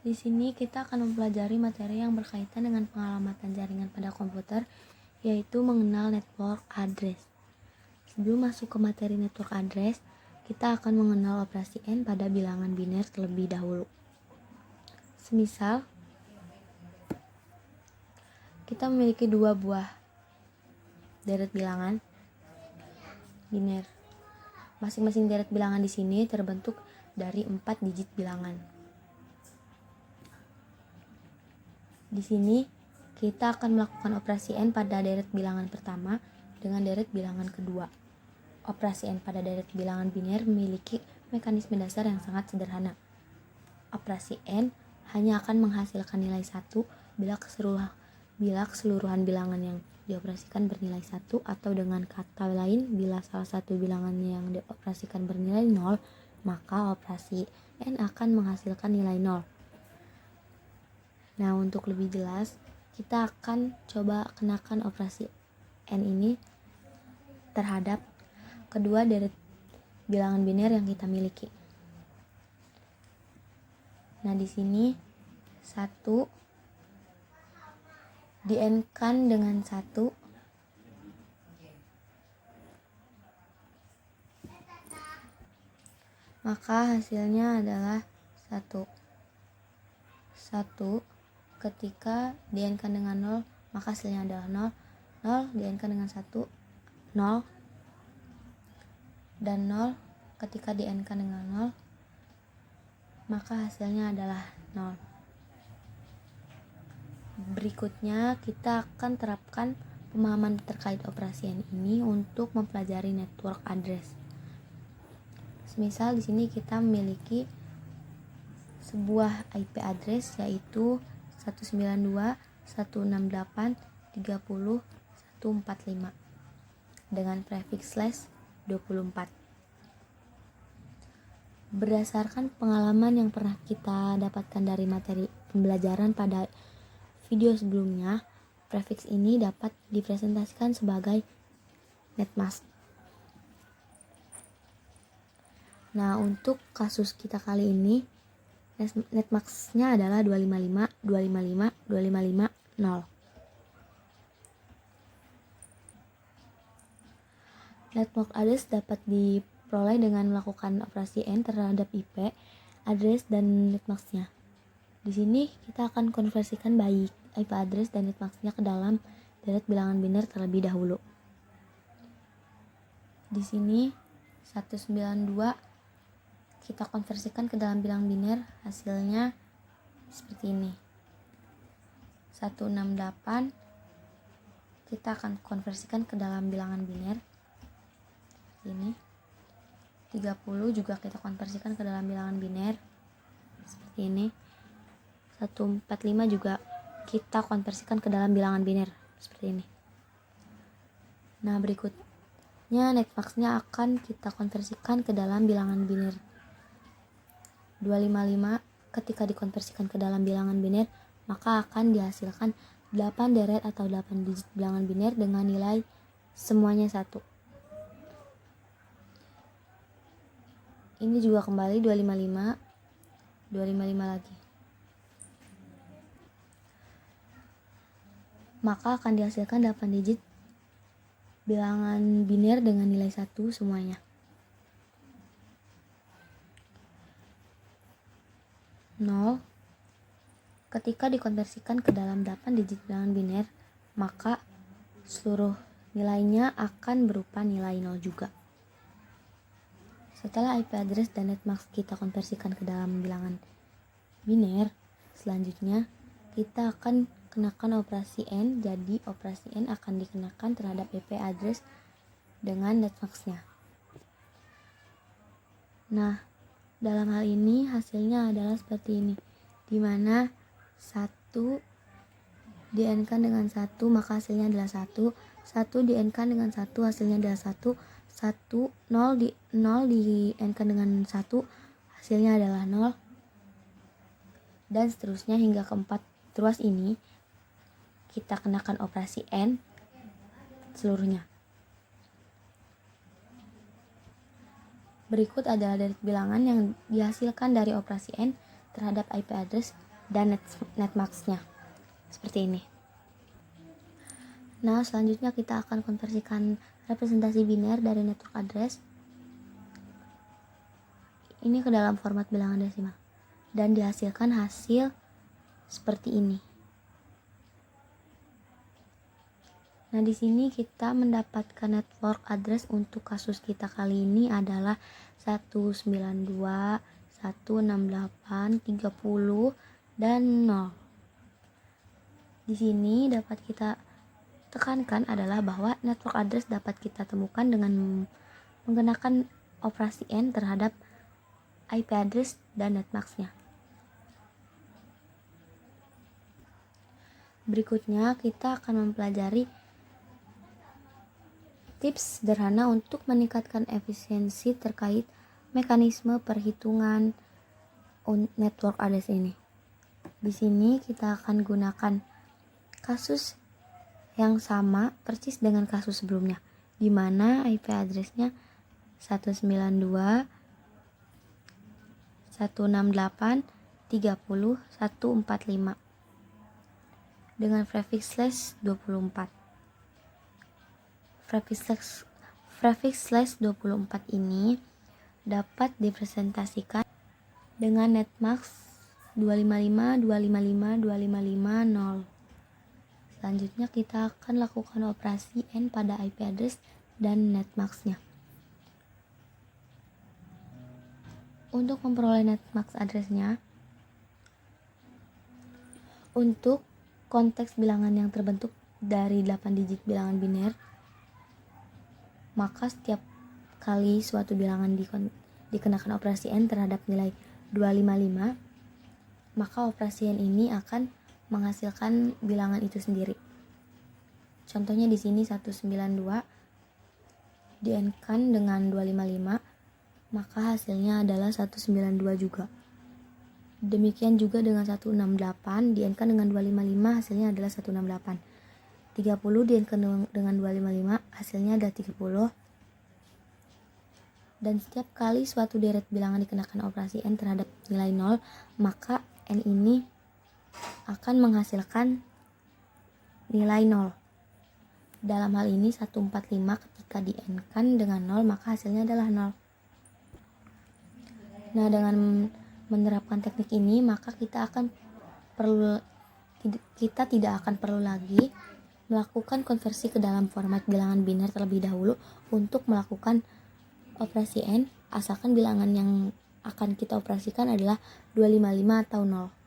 Di sini kita akan mempelajari materi yang berkaitan dengan pengalamatan jaringan pada komputer, yaitu mengenal network address. Sebelum masuk ke materi network address, kita akan mengenal operasi N pada bilangan biner terlebih dahulu. Semisal, kita memiliki dua buah deret bilangan biner. Masing-masing deret bilangan di sini terbentuk dari 4 digit bilangan. Di sini kita akan melakukan operasi N pada deret bilangan pertama dengan deret bilangan kedua. Operasi N pada deret bilangan biner memiliki mekanisme dasar yang sangat sederhana. Operasi N hanya akan menghasilkan nilai 1 bila keseluruhan bilangan yang dioperasikan bernilai 1, atau dengan kata lain, bila salah satu bilangan yang dioperasikan bernilai 0, maka operasi N akan menghasilkan nilai 0. Nah, untuk lebih jelas, kita akan coba kenakan operasi N ini terhadap kedua deret bilangan biner yang kita miliki. Nah, di sini 1 di N-kan dengan 1, maka hasilnya adalah 1. 1 ketika di N-kan dengan 0, maka hasilnya adalah 0. 0 di N-kan dengan 1, 0. Dan 0 ketika di N-kan dengan 0, maka hasilnya adalah 0. Berikutnya kita akan terapkan pemahaman terkait operasi N ini untuk mempelajari network address. Semisal di sini kita memiliki sebuah IP address, yaitu 192.168.30.145 dengan prefix /24. Berdasarkan pengalaman yang pernah kita dapatkan dari materi pembelajaran pada video sebelumnya, prefix ini dapat dipresentasikan sebagai netmask. Nah, untuk kasus kita kali ini, netmasknya adalah 255, 255, 255, 0. Network address dapat diperoleh dengan melakukan operasi N terhadap IP, address, dan netmasknya. Di sini kita akan konversikan baik IP address dan netmasknya ke dalam deret bilangan biner terlebih dahulu. Di sini 192 kita konversikan ke dalam bilangan biner, hasilnya seperti ini. 168 kita akan konversikan ke dalam bilangan biner seperti ini. 30 juga kita konversikan ke dalam bilangan biner seperti ini. 145 juga kita konversikan ke dalam bilangan biner seperti ini. Nah, berikutnya netmasknya akan kita konversikan ke dalam bilangan biner. 255 ketika dikonversikan ke dalam bilangan biner, maka akan dihasilkan 8 deret atau 8 digit bilangan biner dengan nilai semuanya 1. Ini juga kembali 255, 255 lagi. Maka akan dihasilkan 8 digit bilangan biner dengan nilai 1 semuanya. 0 ketika dikonversikan ke dalam 8 digit bilangan biner, maka seluruh nilainya akan berupa nilai 0 juga. Setelah IP address dan netmask kita konversikan ke dalam bilangan biner, selanjutnya kita akan kenakan operasi N. Jadi operasi N akan dikenakan terhadap IP address dengan netmasknya. Nah, dalam hal ini hasilnya adalah seperti ini, di mana 1 di N-kan dengan 1, maka hasilnya adalah 1. 1 di N-kan dengan 1, hasilnya adalah 1. 0 di N-kan dengan 1, hasilnya adalah 0. Dan seterusnya hingga keempat ruas ini kita kenakan operasi N seluruhnya. Berikut adalah deret bilangan yang dihasilkan dari operasi N terhadap IP address dan netmax-nya. Seperti ini. Nah, selanjutnya kita akan konversikan representasi biner dari network address ini ke dalam format bilangan desimal dan dihasilkan hasil seperti ini. Nah, di sini kita mendapatkan network address untuk kasus kita kali ini adalah 192, 168, 30 dan 0. Di sini dapat kita tekankan adalah bahwa network address dapat kita temukan dengan menggunakan operasi N terhadap IP address dan netmax-nya. Berikutnya kita akan mempelajari tips sederhana untuk meningkatkan efisiensi terkait mekanisme perhitungan network address ini. Di sini kita akan gunakan kasus yang sama persis dengan kasus sebelumnya, di mana IP address-nya 192, 168, 30, 145 dengan prefix slash 24. Prefix slash 24 ini dapat dipresentasikan dengan netmax 255, 255, 255, 0. Selanjutnya kita akan lakukan operasi N pada IP address dan netmax-nya. Untuk memperoleh netmax address-nya, untuk konteks bilangan yang terbentuk dari 8 digit bilangan biner, maka setiap kali suatu bilangan dikenakan operasi N terhadap nilai 255, maka operasi N ini akan menghasilkan bilangan itu sendiri. Contohnya di sini 192 di-N-kan dengan 255, maka hasilnya adalah 192 juga. Demikian juga dengan 168 di-N-kan dengan 255, hasilnya adalah 168. 30 di-N-kan dengan 255, hasilnya adalah 30. Dan setiap kali suatu deret bilangan dikenakan operasi N terhadap nilai 0, maka N ini akan menghasilkan nilai 0. Dalam hal ini 145 ketika di-N-kan dengan 0, maka hasilnya adalah 0. Nah, dengan menerapkan teknik ini, maka kita tidak akan perlu lagi melakukan konversi ke dalam format bilangan biner terlebih dahulu untuk melakukan operasi N, asalkan bilangan yang akan kita operasikan adalah 255 atau 0.